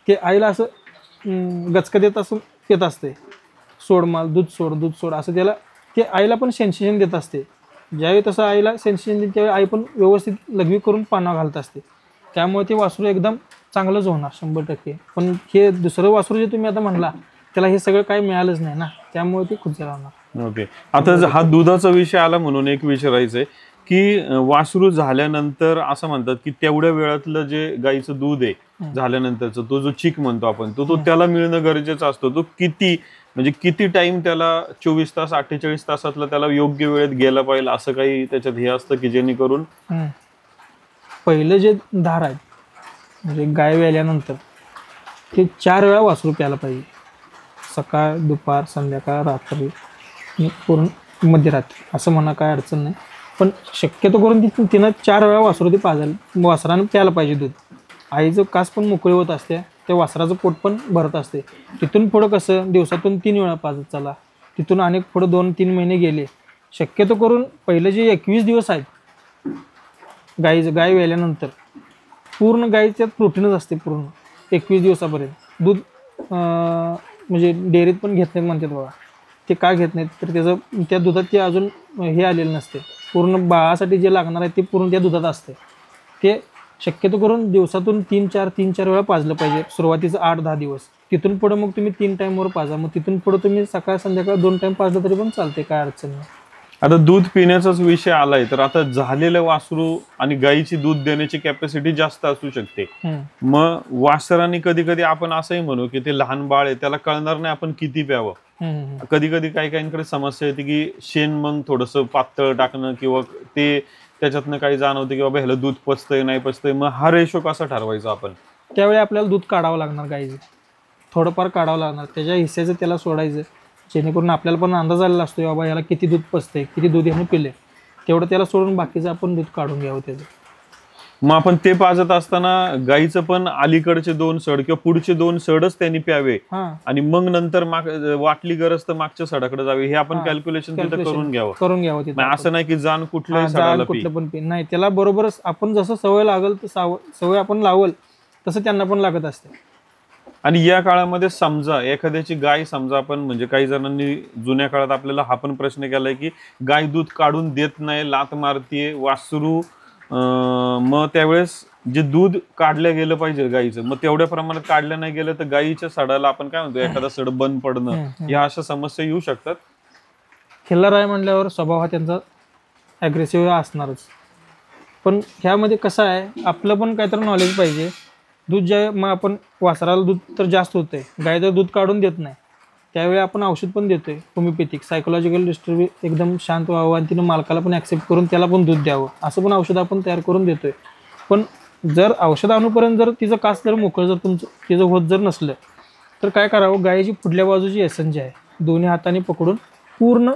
ते आईला असं गचका देत असं पित असते, सोड माल, दूध सोड असं त्याला ते आईला पण सेन्सेशन देत असते. ज्यावेळी तसं आईला सेन्सेशन देते त्यावेळी आई पण व्यवस्थित लघवी करून पाना घालत असते, त्यामुळे ते वासरू एकदम चांगलंच होणार 100%. पण हे दुसरं वासरू जे तुम्ही आता म्हणला त्याला हे सगळं काही मिळालंच नाही ना, त्यामुळे ते खुश राहणार. ओके, आता हा दुधाचा विषय आला म्हणून एक विचारायचंय की वासरू झाल्यानंतर असं म्हणतात की तेवढ्या वेळातलं जे गाईचं दूध आहे झाल्यानंतरचं, तो जो चीक म्हणतो आपण, तो त्याला मिळणं गरजेचं असतो. तो किती टाइम त्याला, 24 तास 48 तासातला त्याला योग्य वेळेत गेला पाहिजे, असं काही त्याच्यात हे असतं की जेणेकरून पहिलं जे धार आहेत, म्हणजे गाय व्याल्यानंतर ते 4 वेळा वासरू प्यायला पाहिजे, सकाळ, दुपार, संध्याकाळ, रात्री, पूर्ण मध्यरात्री, असं म्हणा काय अडचण नाही. पण शक्यतो करून तिनं 4 वेळा वासरू ती वासरानं प्यायला पाहिजे दूध. आईचं कास पण मोकळी होत असते, त्या वासराचं पोट पण भरत असते. तिथून पुढं कसं दिवसातून 3 वेळा पाजत चला, तिथून अनेक पुढं 2-3 महिने गेले. शक्यतो करून पहिले जे 21 दिवस आहेत गाय व्याल्यानंतर पूर्ण गाईच्यात प्रोटीनच असते पूर्ण 21 दिवसापर्यंत. दूध म्हणजे डेअरीत पण घेत नाहीत म्हणतात बाबा, ते का घेत नाहीत तर त्या दुधात ते अजून हे आलेलं नसते, पूर्ण बाळासाठी जे लागणार आहे ते पूर्ण त्या दुधात असते. ते शक्यतो करून दिवसातून 3-4 वेळा पाजलं पाहिजे सुरुवातीचं 8-10 दिवस. तिथून पुढं मग तुम्ही 3 टाईमवर पाजा, मग तिथून पुढं तुम्ही सकाळ संध्याकाळ 2 टाईम पाजलं तरी पण चालते, काय अडचण नाही. आता दूध पिण्याचाच विषय आलाय तर आता झालेलं वासरू आणि गाईची दूध देण्याची कॅपॅसिटी जास्त असू शकते. मग वासरांनी कधी कधी आपण असंही म्हणू की ते लहान बाळ आहे, त्याला कळणार नाही आपण किती प्यावं. कधी कधी काही काहींकडे समस्या येते की शेण मग थोडस पातळ टाकणं किंवा ते त्याच्यातनं काही जाणवते की बाबा ह्याला दूध पचतंय नाही पचतंय. मग हा रेशो कसा ठरवायचा आपण? त्यावेळी आपल्याला दूध काढावं लागणार, गाईचं थोडंफार काढावं लागणार, त्याच्या हिस्स्याचं त्याला सोडायचं, जेणेकरून आपल्याला पण अंदाज आलेला असतो बाबा याला किती दूध पचते, किती दूध याने पिले, तेवढं त्याला सोडून बाकीचं आपण दूध काढून घ्यावं त्याचं. मग आपण ते पाजत असताना गाईचं पण अलीकडचे 2 सड किंवा पुढचे 2 सडच त्यांनी प्यावे आणि मग नंतर वाटली गरज तर मागच्या सडाकडे जावे, हे आपण कॅल्क्युलेशन तिथं करून घ्यावं तिथं. असं नाही की जाण कुठल्याही कुठलं पण पी नाही, त्याला बरोबरच आपण जसं सवय लागल तर सवय आपण लावल तसं त्यांना पण लागत असते. आणि या काळामध्ये समजा एखाद्याची गाय समजा आपण म्हणजे काही जणांनी जुन्या काळात आपल्याला हा पण प्रश्न केलाय की गाय दूध काढून देत नाही, लात मारतीये वासरू, मग त्यावेळेस जे दूध काढलं गेलं पाहिजे गाईचं मग तेवढ्या प्रमाणात काढलं नाही गेलं तर गाईच्या सडाला आपण काय म्हणतो एखादा सड बंद पडणं, या अशा समस्या येऊ शकतात. खिल्लार आहे म्हणल्यावर स्वभाव हा त्यांचा ॲग्रेसिव्ह असणारच. पण ह्यामध्ये कसं आहे आपलं पण काहीतरी नॉलेज पाहिजे. दूध मग आपण वासराला दूध तर जास्त होतंय, गाय तर दूध काढून देत नाही, त्यावेळी आपण औषध पण देतोय होमिओपॅथिक, सायकोलॉजिकल डिस्टर्ब एकदम शांत व्हावं आणि तिनं मालकाला पण ॲक्सेप्ट करून त्याला पण दूध द्यावं असं पण औषध आपण तयार करून देतोय. पण जर औषध आणूपर्यंत जर तिचं कास जर मोकळं जर तिचं होत जर नसलं तर काय करावं, गायीची पुढल्या बाजूची एसंजी आहे दोन्ही हाताने पकडून पूर्ण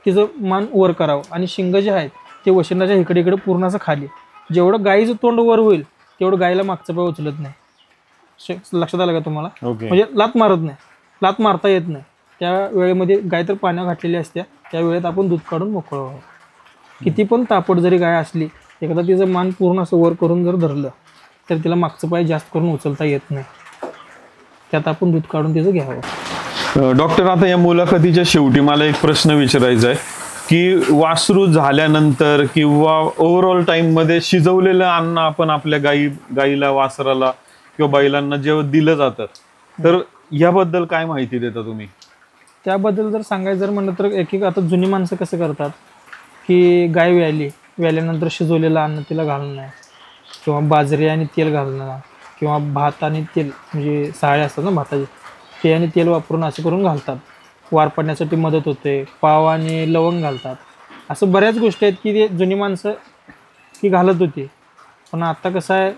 तिचं मान वर करावं आणि शिंग जे आहेत ते वशिंडाच्या इकडे पूर्ण असं खाली, जेवढं गायीचं तोंड वर होईल तेवढं गायीला मागचं पाय उचलत नाही. लक्षात आलं का तुम्हाला? म्हणजे लात मारत नाही, लात मारता येत नाही. त्या वेळेमध्ये गाय तर पाण्यात घातलेली असते, त्या वेळेत आपण दूध काढून मोकळं व्हावं. किती पण तापट जरी गाय असली, एकदा तिचं मान पूर्ण असं वर करून जर धरलं तर तिला मागचं पाय जास्त करून उचलता येत नाही, त्यात आपण दूध काढून तिचं घ्यावं. डॉक्टर, आता या मुलाखतीच्या शेवटी मला एक प्रश्न विचारायचा आहे की वासरू झाल्यानंतर किंवा ओव्हरऑल टाइम मध्ये शिजवलेलं अन्न आपण आपल्या गाईला वासराला किंवा बैलांना जेव्हा दिलं जातं तर याबद्दल काय माहिती देता तुम्ही? त्याबद्दल जर सांगायचं जर म्हणलं तर एक आता जुनी माणसं कसं करतात की गाय व्याल्यानंतर शिजवलेलं अन्न तिला घालणं किंवा बाजरी आणि तेल घालणं किंवा भात आणि तेल म्हणजे साळे असतात ना भाताचे, ते आणि तेल वापरून असं करून घालतात, वार पडण्यासाठी मदत होते. पाव आणि लवंग घालतात, असं बऱ्याच गोष्टी आहेत की ते जुनी माणसं की घालत होती. पण आता कसं आहे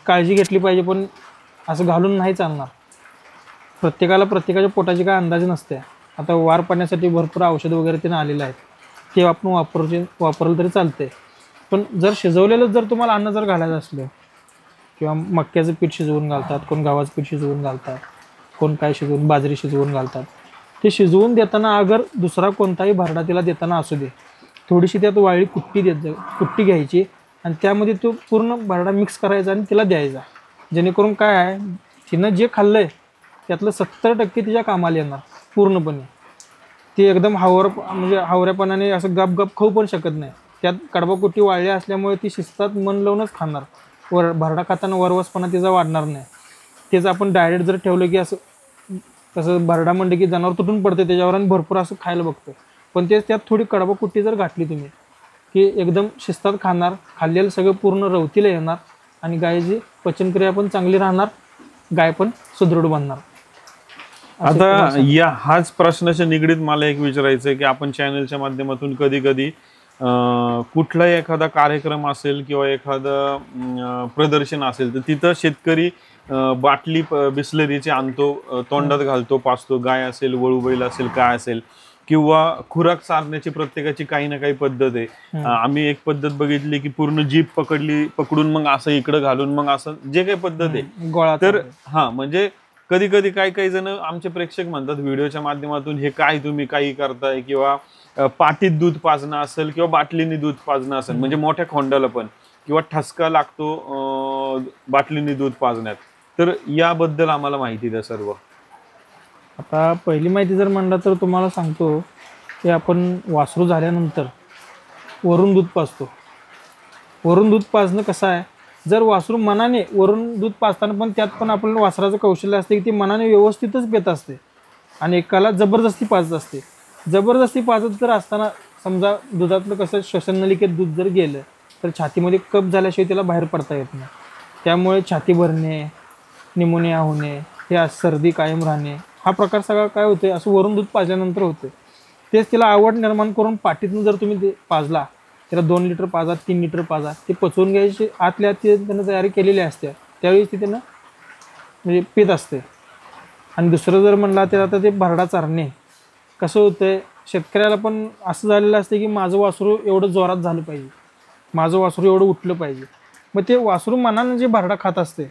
काळजी घेतली पाहिजे, पण असं घालून नाही चालणार. प्रत्येकाच्या पोटाची काय अंदाज नसते. आता वार पडण्यासाठी भरपूर औषधं वगैरे ते आलेलं आहेत, ते आपण वापरलं तरी चालते. पण जर शिजवलेलं जर तुम्हाला अन्न जर घालायचं असलं किंवा मक्याचं पीठ शिजवून घालतात, कोण गव्हाचं पीठ शिजवून घालतात, कोण काय शिजवून बाजरी शिजवून घालतात, ते शिजवून देताना अगर दुसरा कोणताही भरडा तिला देताना असू दे, थोडीशी त्यात वाळली कुट्टी घ्यायची आणि त्यामध्ये तो पूर्ण भरडा मिक्स करायचा आणि तिला द्यायचा, जेणेकरून काय आहे तिनं जे खाल्लं आहे त्यातलं 70% तिच्या कामाला येणार पूर्णपणे. ती एकदम हावऱ्यापणाने असं गप खाऊ पण शकत नाही, त्यात कडबा कुट्टी वाळली असल्यामुळे ती शिस्तात मन लावूनच खाणार. भरडा खाताना वरवसपणा तिचा वाढणार नाही. तेच आपण डायरेक्ट जर ठेवलं की असं तसं भरडा म्हणलं की जनावर तुटून पडते त्याच्यावर आणि भरपूर असं खायला बघतं. पण तेच त्यात थोडी कडबा कुट्टी जर घातली तुम्ही की एकदम शिस्तात खाणार, खाल्लेलं सगळं पूर्ण रवतीला येणार आणि गायची पचनक्रिया पण चांगली राहणार, गाय पण सुदृढ बनणार. आता हाच प्रश्नाच्या निगडीत मला एक विचारायचं आहे की आपण चॅनलच्या माध्यमातून कधी कधी कुठलाही एखादा कार्यक्रम असेल किंवा एखादं प्रदर्शन असेल तर तिथं शेतकरी बाटली बिस्लरीची आणतो, तोंडात घालतो, पाचतो, गाय असेल, वळूबैल असेल, काय असेल, किंवा खुराक चारण्याची प्रत्येकाची काही ना काही पद्धत आहे. आम्ही एक पद्धत बघितली की पूर्ण जीभ पकडून मग असं इकडं घालून मग असं जे काही पद्धत आहे. तर म्हणजे कधी कधी काही जण आमचे प्रेक्षक म्हणतात व्हिडिओच्या माध्यमातून हे काय तुम्ही काही करताय, किंवा पाटीत दूध पाजणं असेल किंवा बाटलीने दूध पाजणं असेल, म्हणजे मोठ्या खोंडाला पण किंवा ठसका लागतो बाटलीने दूध पाजण्यात. तर याबद्दल आम्हाला माहिती द्या सर्व. आता पहिली माहिती जर म्हणलं तर तुम्हाला सांगतो की आपण वासरू झाल्यानंतर वरून दूध पाजतो. वरून दूध पाजणं कसं आहे, जर वासरू मनाने वरून दूध पाजताना पण त्यात पण आपल्याला वासराचं कौशल्य असते की ती मनाने व्यवस्थितच पेत असते आणि एकाला जबरदस्ती पाजत असते. जबरदस्ती पाजत जर असताना समजा दुधातलं कसं श्वसन नलिकेत दूध जर गेलं तर छातीमध्ये कफ झाल्याशिवाय त्याला बाहेर पडता येत नाही. त्यामुळे छाती भरणे, निमोनिया होणे, हे सर्दी कायम राहणे, हा प्रकार सगळा काय होते, असं वरून दूध पाजल्यानंतर होते. तेच तिला आवड निर्माण करून पाठीतून जर तुम्ही ते पाजला, त्याला 2 लिटर पाजा, 3 लिटर पाजा, ते पचवून घ्यायची आतल्या आत त्यानं तयारी केलेली असते. त्यावेळी ती त्यानं म्हणजे पित असते. आणि दुसरं जर म्हणला तर आता ते भरडा चारणे कसं होतंय, शेतकऱ्याला पण असं झालेलं असते की माझं वासरू एवढं जोरात झालं पाहिजे, माझं वासरू एवढं उठलं पाहिजे. मग ते वासरू मनानं जे भरडा खात असते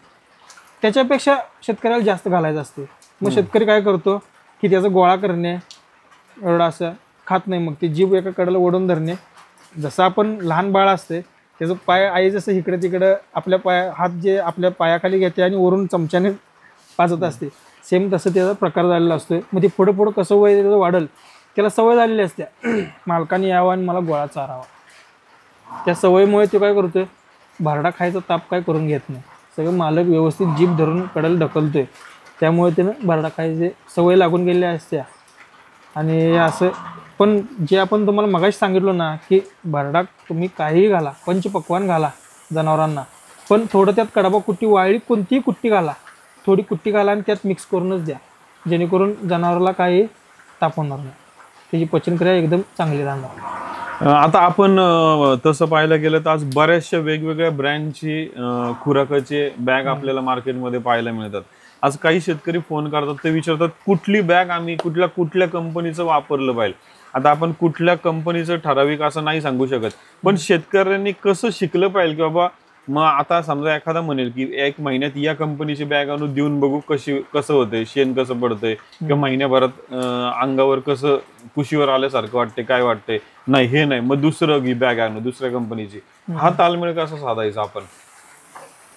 त्याच्यापेक्षा शेतकऱ्याला जास्त घालायचं असते. मग शेतकरी काय करतो की त्याचा गोळा करणे एवढं असं खात नाही. मग ती जीभ एका कडेला ओढून धरणे. जसं आपण लहान बाळ असते त्याचं पाय आई जसं इकडं तिकडं आपल्या हात जे आपल्या पायाखाली घेते आणि वरून चमच्याने पाजत असते, सेम तसं त्याचा प्रकार झालेला असतो. मग ते पुढं पुढं कसं वय त्याचं वाढल, त्याला सवय झालेली असते मालकाने यावं आणि मला गोळा चारावा. त्या सवयीमुळे ते काय करतोय, भरडा खायचा ताप काय करून घेत नाही. सगळं मालक व्यवस्थित जीभ धरून कडेला ढकलतोय. त्यामुळे त्यानं भरडा खायची सवय लागून गेलेली असते. आणि असं पण जे आपण तुम्हाला मगाशी सांगितलं ना की भरडा तुम्ही काहीही घाला, पंचपक्वान्न घाला जनावरांना, पण थोडं त्यात कडबा कुट्टी, वाळली कोणतीही कुट्टी घाला, थोडी कुट्टी घाला आणि त्यात मिक्स करूनच द्या, जेणेकरून जनावराला काही ताप होणार नाही, त्याची पचनक्रिया एकदम चांगली राहणार. आता आपण तसं पाहायला गेलं तर आज बऱ्याचशा वेगवेगळ्या ब्रँडची खुराकाचे बॅग आपल्याला मार्केटमध्ये पाहायला मिळतात. आज काही शेतकरी फोन करतात, ते विचारतात कुठली बॅग आम्ही कुठल्या कंपनीचं वापरलं पाहिजे. आता आपण कुठल्या कंपनीचं ठराविक असं नाही सांगू शकत, पण शेतकऱ्यांनी कसं शिकलं पाहिजे की बाबा, मग आता समजा एखादा म्हणेल की 1 महिन्यात या कंपनीची बॅग आणून देऊन बघू कसं होतंय, शेण कसं पडतंय, किंवा महिन्याभरात अंगावर कसं कुशीवर आल्यासारखं वाटते, काय वाटतंय, नाही हे नाही मग दुसरं बॅग आणू दुसऱ्या कंपनीची. हा ताळमेळ कसा साधायचा आपण?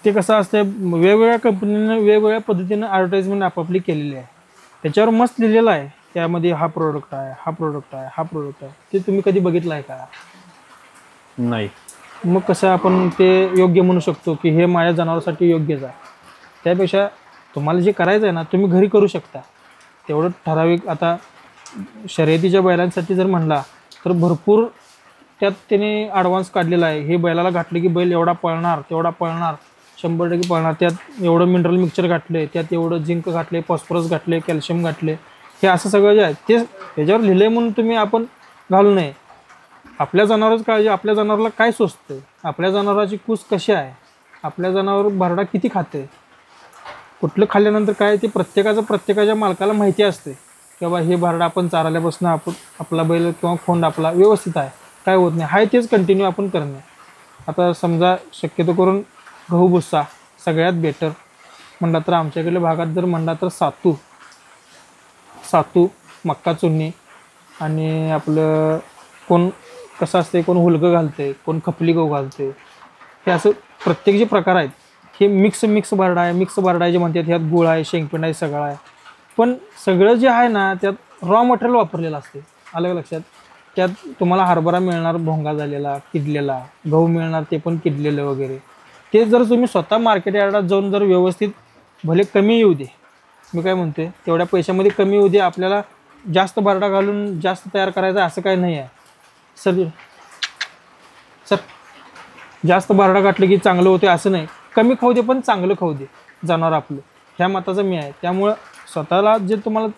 ते कसं असतं, वेगवेगळ्या कंपनीनं वेगवेगळ्या पद्धतीनं ॲडव्हर्टाइजमेंट आपापली केलेली आहे. त्याच्यावर मस्त लिहिलेलं आहे त्यामध्ये हा प्रोडक्ट आहे, हा प्रोडक्ट आहे, हा प्रोडक्ट आहे. ते तुम्ही कधी बघितलं आहे का? नाही. मग कसं आपण ते योग्य म्हणू शकतो की हे माझ्या जनावरासाठी योग्यच आहे. त्यापेक्षा तुम्हाला जे करायचं आहे ना तुम्ही घरी करू शकता. तेवढं ठराविक आता शर्यतीच्या बैलांसाठी जर म्हणला तर भरपूर त्यात त्याने ॲडव्हान्स काढलेला आहे. हे बैलाला घातलं की बैल एवढा पळणार, तेवढा पळणार, 100% पळणार. त्यात एवढं मिनरल मिक्सचर घातले, त्यात एवढं झिंक घातले, फॉस्फरस घातले, कॅल्शियम घातले. हे असं सगळं जे आहे ते त्याच्यावर लिहिलं म्हणून तुम्ही आपण घालू नये. आपल्या जनावरांची काळजी, आपल्या जनावराला काय सोचते, आपल्या जनावराची कूस कशी आहे, आपल्या जनावर भरडा किती खाते, कुठलं खाल्ल्यानंतर काय, ते प्रत्येकाच्या मालकाला माहिती असते की बाबा हे भरडा आपण चारल्यापासून आपला बैल किंवा खोंड आपला व्यवस्थित आहे, काय होत नाही, हाय तेच कंटिन्यू आपण करणे. आता समजा शक्यतो करून गहू भुस्सा सगळ्यात बेटर म्हणला तर आमच्याकडल्या भागात जर म्हणला तर सातू मक्का चुन्नी आणि आपलं कोण कसं असते, कोण हुलगं घालते, कोण खपली गहू घालते. हे असं प्रत्येक जे प्रकार आहेत हे मिक्स भरडा आहे. मिक्स भरडा जे म्हणतात ह्यात गुळ आहे, शेंगपेंड आहे, सगळं आहे. पण सगळं जे आहे ना त्यात रॉ मटेरियल वापरलेलं असते. अलग लक्षात, त्यात तुम्हाला हरभरा मिळणार भोंगा झालेला, किडलेला, गहू मिळणार ते पण किडलेलं वगैरे. ते जर तुम्ही स्वतः मार्केट यार्डात जाऊन जर व्यवस्थित, भले कमी येऊ दे, मी काय म्हणते तेवढ्या पैशामध्ये कमी येऊ दे, आपल्याला जास्त भरडा घालून जास्त तयार करायचा असं काही नाही आहे. सर जास्त भरडा घातलं की चांगलं होते असं नाही, कमी खाऊ दे पण चांगलं खाऊ दे जनावर आपलं, ह्या मताचं मी आहे. त्यामुळं स्वतःला जे तुम्हाला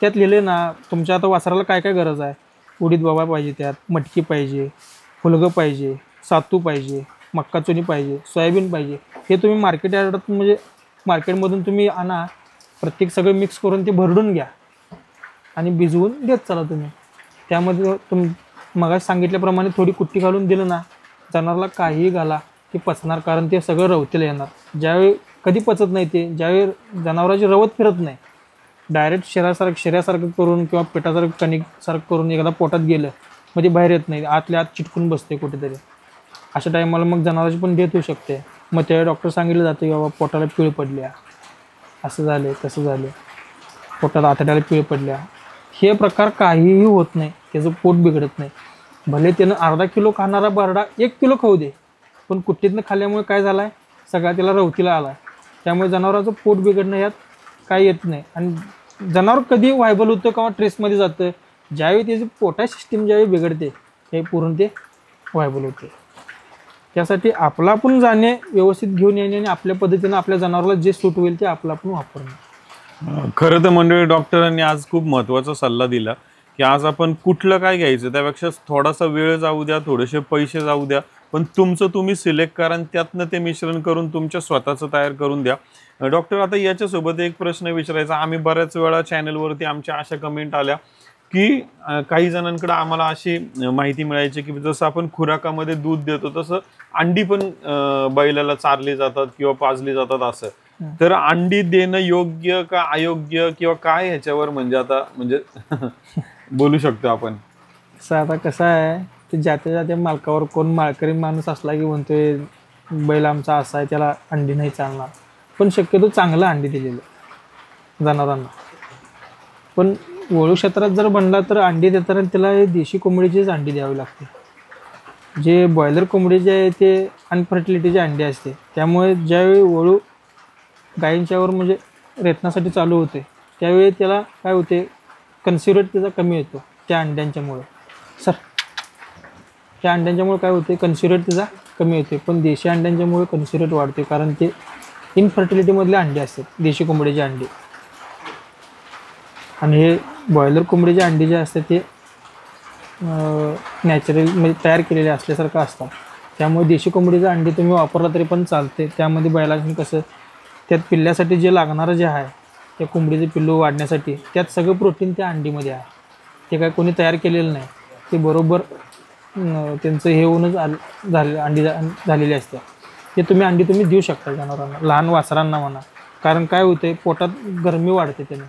त्यात लिहिले ना, तुमच्या आता वासराला काय काय गरज आहे, उडीद बाबा पाहिजे, त्यात मटकी पाहिजे, फुलगं पाहिजे, सातू पाहिजे, मक्का चुनी पाहिजे, सोयाबीन पाहिजे, हे तुम्ही मार्केट यार्डात म्हणजे मार्केटमधून तुम्ही आणा, प्रत्येक सगळं मिक्स करून ते भरडून घ्या आणि भिजवून देत चला तुम्ही. त्यामध्ये मगाशी सांगितल्याप्रमाणे थोडी कुट्टी घालून दिलं ना, जनावराला काहीही घाला ते पचणार, कारण ते सगळं रवतीला येणार. ज्यावेळी कधी पचत नाही ते, ज्यावेळी जनावराची रवत फिरत नाही, डायरेक्ट शिऱ्यासारखं करून किंवा पिठासारखं कणिकसारखं करून एकदा पोटात गेलं मग ते बाहेर येत नाही, आतल्या आत चिटकून बसते कुठेतरी. अशा टायमाला मग जनावराची पण डेथ होऊ शकते. मग त्यावेळी डॉक्टर सांगितलं जातं की बाबा पोटाला पिळ पडल्या, असं झाले तसं झाले, पोटात आतड्याला पिळ पडल्या. हे प्रकार काहीही होत नाही, त्याचं पोट बिघडत नाही. भले त्यानं अर्धा किलो खाणारा भरडा 1 किलो खाऊ दे, पण कुट्टीतनं खाल्ल्यामुळे काय झालं आहे, सगळा त्याला रवतीला आला आहे. त्यामुळे जनावराचं पोट बिघडणं यात काही येत नाही. आणि जनावर कधी व्हायबल होतं किंवा ट्रेसमध्ये जातं, ज्यावेळी त्याची पोटाची सिस्टीम ज्यावेळी बिघडते हे पूर्ण ते व्हायबल होते. त्यासाठी आपला आपण जाणे, व्यवस्थित घेऊन येणे आणि आपल्या पद्धतीनं आपल्या जनावराला जे सूट होईल ते आपलं आपण वापरणं. खरं तर मंडळी, डॉक्टरांनी आज खूप महत्त्वाचा सल्ला दिला की आज आपण कुठलं काय घ्यायचं त्यापेक्षा थोडासा वेळ जाऊ द्या, थोडेसे पैसे जाऊ द्या, पण तुमचं तुम्ही सिलेक्ट करा आणि त्यातनं ते मिश्रण करून तुमच्या स्वतःचं तयार करून द्या. डॉक्टर, आता याच्यासोबत एक प्रश्न विचारायचा. आम्ही बऱ्याच वेळा चॅनलवरती आमच्या अशा कमेंट आल्या की काही जणांकडे आम्हाला अशी माहिती मिळायची की जसं आपण खुराकामध्ये दूध देतो तसं अंडी पण बैलाला चारली जातात किंवा पाजली जातात असं. तर अंडी देणं योग्य का अयोग्य किंवा काय ह्याच्यावर म्हणजे बोलू शकतो आपण? आता कसं आहे, ते ज्या मालकावर, कोण माळकरी माणूस असला की म्हणतोय बैल आमचा असा आहे, त्याला अंडी नाही चालणार. पण शक्यतो चांगलं अंडी दिलेलं जनावरांना. पण वळू क्षेत्रात जर बनला तर अंडी देताना त्याला देशी कोंबडीचीच अंडी द्यावी लागते. जे बॉयलर कोंबडी जे आहे ते अनफर्टिलिटीचे अंडी असते. त्यामुळे ज्यावेळी वळू गायींच्यावर म्हणजे रेतनासाठी चालू होते त्यावेळी त्याला काय होते, कन्सिव्ह रेट त्याचा कमी येतो त्या अंड्यांच्यामुळे. त्या अंड्यांच्यामुळे काय होते, कन्सिव्ह रेट त्याचा कमी होते. पण देशी अंड्यांच्यामुळे कन्सिव्ह रेट वाढते, कारण ते इनफर्टिलिटीमधले अंडे असतात, देशी कोंबडीचे अंडे. आणि हे बॉयलर कोंबडीचे अंडी जे असतात ते नॅचरल म्हणजे तयार केलेले असल्यासारखं असतात. त्यामुळे देशी कोंबडीचं अंडी तुम्ही वापरला तरी पण चालते. त्यामध्ये बैलांनी कसं त्यात पिल्ल्यासाठी जे लागणारं जे आहे, त्या कोंबडीचे पिल्लू वाढण्यासाठी त्यात सगळं प्रोटीन त्या अंडीमध्ये आहे. ते काय कोणी तयार केलेलं नाही, ते बरोबर त्यांचं हे होऊनच अंडी झालेली असते. ते अंडी तुम्ही देऊ शकता जनावरांना, लहान वासरांना म्हणा. कारण काय होते, पोटात गरमी वाढते त्याने.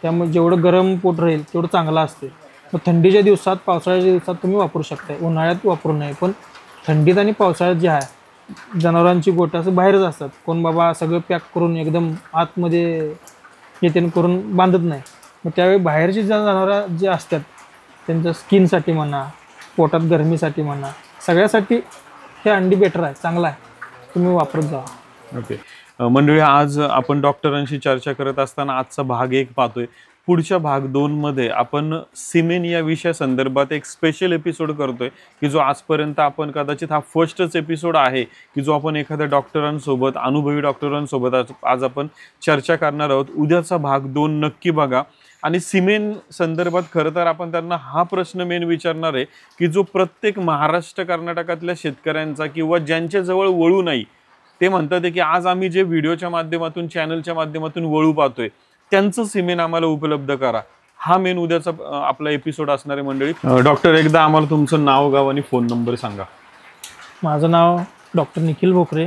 त्यामुळे जेवढं गरम पोट राहील तेवढं चांगलं असते. मग थंडीच्या दिवसात, पावसाळ्याच्या दिवसात तुम्ही वापरू शकता, उन्हाळ्यात वापरू नये. पण थंडीत आणि पावसाळ्यात जे आहे जनावरांची गोठं असं बाहेरच असतात. कोण बाबा सगळं पॅक करून एकदम आतमध्ये येते करून बांधत नाही. मग त्यावेळी बाहेरची जनावरं जे असतात त्यांच्या स्किनसाठी म्हणा, पोटात गरमीसाठी म्हणा, सगळ्यासाठी हे अंडी बेटर आहे, चांगला आहे, तुम्ही वापरत जा. ओके मंडळी, आज आपण डॉक्टरांशी चर्चा करत असताना आजचा भाग 1 पाहतोय. पुढच्या भाग 2 मध्ये आपण सिमेन या विषयासंदर्भात एक स्पेशल एपिसोड करतोय की जो आजपर्यंत आपण कदाचित हा फर्स्टच एपिसोड आहे की जो आपण एखाद्या डॉक्टरांसोबत, अनुभवी डॉक्टरांसोबत आज आपण चर्चा करणार आहोत. उद्याचा भाग 2 नक्की बघा. आणि सिमेन संदर्भात खरं तर आपण त्यांना हा प्रश्न मेन विचारणार आहे की जो प्रत्येक महाराष्ट्र कर्नाटकातल्या शेतकऱ्यांचा किंवा ज्यांच्याजवळ वळू नाही, ते म्हणतात की आज आम्ही जे व्हिडिओच्या माध्यमातून, चॅनलच्या माध्यमातून वळू पाहतोय त्यांचं सिमेन आम्हाला उपलब्ध करा. हा मेन उद्याचा आपला एपिसोड असणार आहे मंडळी. डॉक्टर, एकदा आम्हाला तुमचं नाव, गाव आणि फोन नंबर सांगा. माझं नाव डॉक्टर निखिल भोकरे,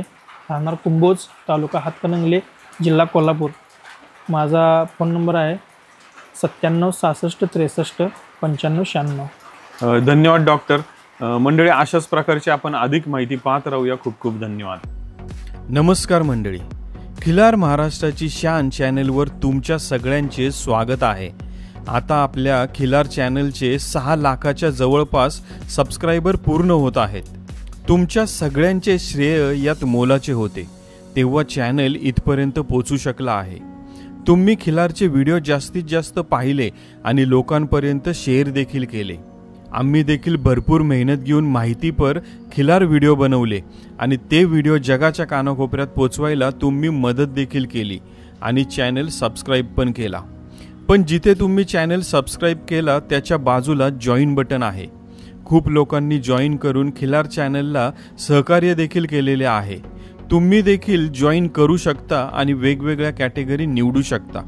राहणार कुंभोज, तालुका हातकणंगले, जिल्हा कोल्हापूर. माझा फोन नंबर आहे 97 66 63 95 96. धन्यवाद डॉक्टर. मंडळी, अशाच प्रकारची आपण अधिक माहिती पाहत राहूया. खूप खूप धन्यवाद. नमस्कार मंडळी, खिलार महाराष्ट्राची शान चॅनलवर तुमच्या सगळ्यांचे स्वागत आहे. आता आपल्या खिलार चॅनलचे 6 लाखाच्या जवळपास सबस्क्रायबर पूर्ण होत आहेत. तुमच्या सगळ्यांचे श्रेय यात मोलाचे होते, तेव्हा चॅनल इथपर्यंत पोहोचू शकला आहे. तुम्ही खिलारचे व्हिडिओ जास्तीत जास्त पाहिले आणि लोकांपर्यंत शेअर देखील केले. आम्ही देखील भरपूर मेहनत घेऊन माहितीपर खिलार व्हिडिओ बनवले आणि ते व्हिडिओ जगाच्या कानाकोपऱ्यात पोचवायला तुम्ही मदत देखील केली आणि चॅनल सबस्क्राईब पण केला. पण जिथे तुम्ही चॅनल सबस्क्राईब केला त्याच्या बाजूला जॉईन बटन आहे. खूप लोकांनी जॉईन करून खिलार चॅनलला सहकार्य देखील केलेले आहे. तुम्ही देखील जॉईन करू शकता आणि वेगवेगळ्या कॅटेगरी निवडू शकता.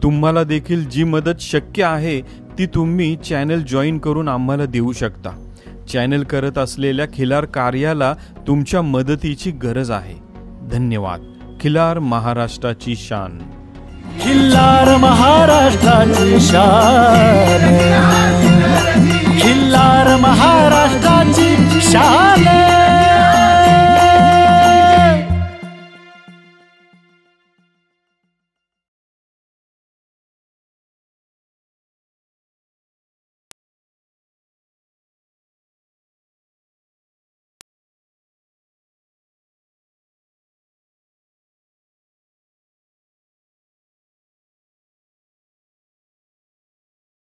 तुम्हाला देखील जी मदत शक्य आहे ती तुम्ही चॅनल जॉईन करून आम्हाला देऊ शकता. चॅनल करत असलेल्या खिलार कार्याला तुमच्या मदतीची गरज आहे. धन्यवाद. खिलार महाराष्ट्राची शान. खिल्लार महाराष्ट्राची शान. खिल्लार महाराष्ट्राची शान.